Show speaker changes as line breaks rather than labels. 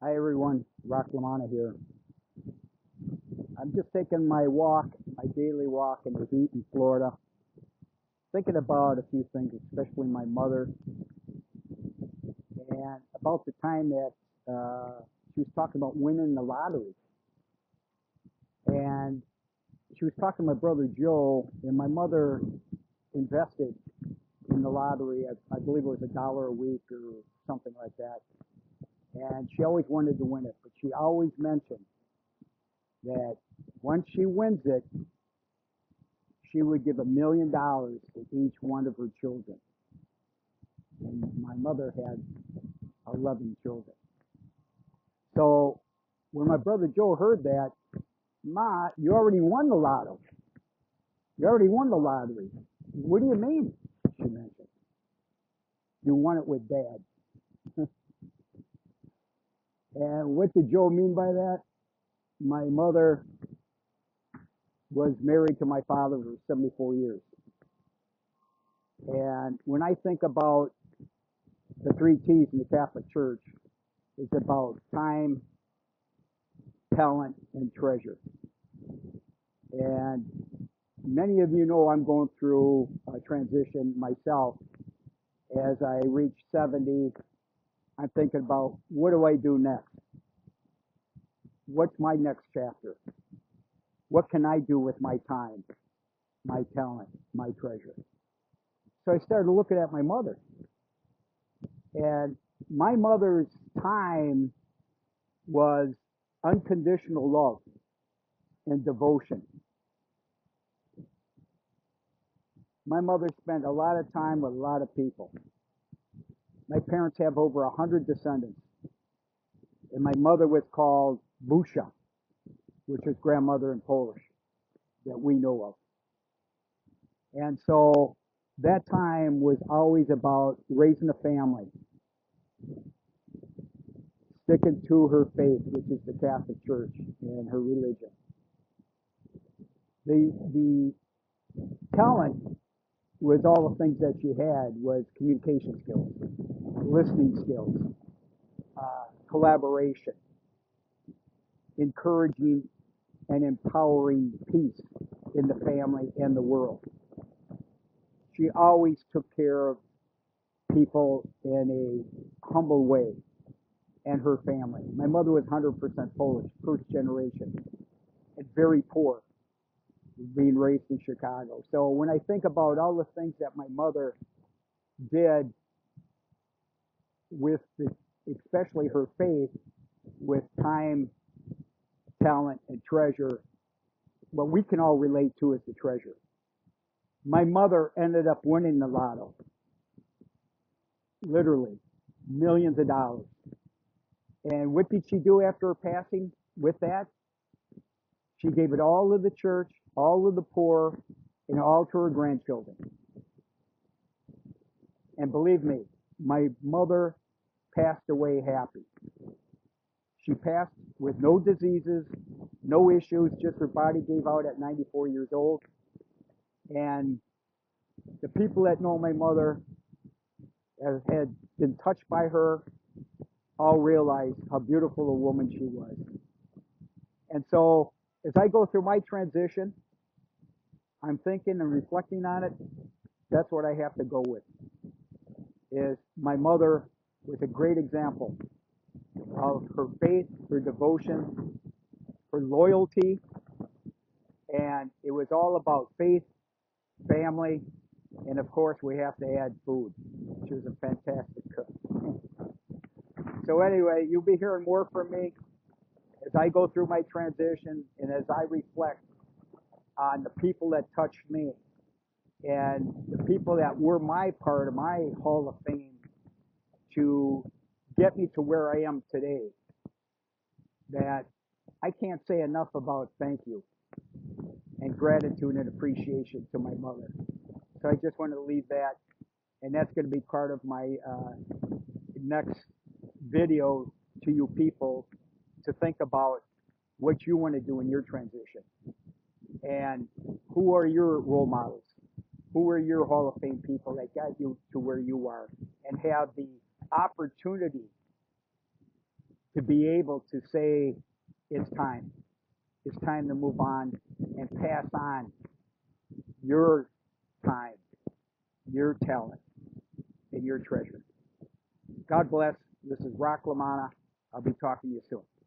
Hi everyone, LaManna here. I'm just taking my walk, my daily walk in the heat in Florida, thinking about a few things, especially my mother, and about the time that she was talking about winning the lottery. And she was talking to my brother Joe, and my mother invested in the lottery. I believe it was $1 a week or something like that. And she always wanted to win it, but she always mentioned that once she wins it, she would give $1 million to each one of her children. And my mother had 11 children. So when my brother Joe heard that, Ma, you already won the lotto. You already won the lottery. What do you mean? She mentioned. You won it with Dad. And what did Joe mean by that? My mother was married to my father for 74 years. And when I think about the three T's in the Catholic Church, it's about time, talent, and treasure. And many of you know I'm going through a transition myself. As I reach 70, I'm thinking about what do I do next? What's my next chapter? What can I do with my time, my talent, my treasure? So I started looking at my mother. And my mother's time was unconditional love and devotion. My mother spent a lot of time with a lot of people. My parents have over 100 descendants. And my mother was called Busia, which is grandmother in Polish that we know of. And so that time was always about raising a family, sticking to her faith, which is the Catholic Church and her religion. The talent with all the things that she had was communication skills, listening skills, collaboration, encouraging and empowering peace in the family and the world. She always took care of people in a humble way, and her family. My mother was 100% Polish, first generation, and very poor, being raised in Chicago. So when I think about all the things that my mother did with especially her faith, with time, talent, and treasure, what we can all relate to is the treasure. My mother ended up winning the lotto, literally millions of dollars. And what did she do after her passing with that? She gave it all to the church, all to the poor, and all to her grandchildren. And believe me, my mother passed away happy. She passed with no diseases, no issues, just her body gave out at 94 years old. And the people that know my mother had been touched by her all realize how beautiful a woman she was. And so as I go through my transition, I'm thinking and reflecting on it. That's what I have to go with. Is my mother was a great example of her faith, her devotion, her loyalty, and it was all about faith, family, and of course we have to add food. She was a fantastic cook. So anyway, you'll be hearing more from me as I go through my transition and as I reflect on the people that touched me and the people that were my part of my Hall of Fame to get me to where I am today, that I can't say enough about thank you and gratitude and appreciation to my mother. So I just wanted to leave that, and that's going to be part of my next video to you people to think about what you want to do in your transition and who are your role models, who are your Hall of Fame people that got you to where you are and have the opportunity to be able to say it's time. It's time to move on and pass on your time, your talent, and your treasure. God bless. This is Rock LaManna. I'll be talking to you soon.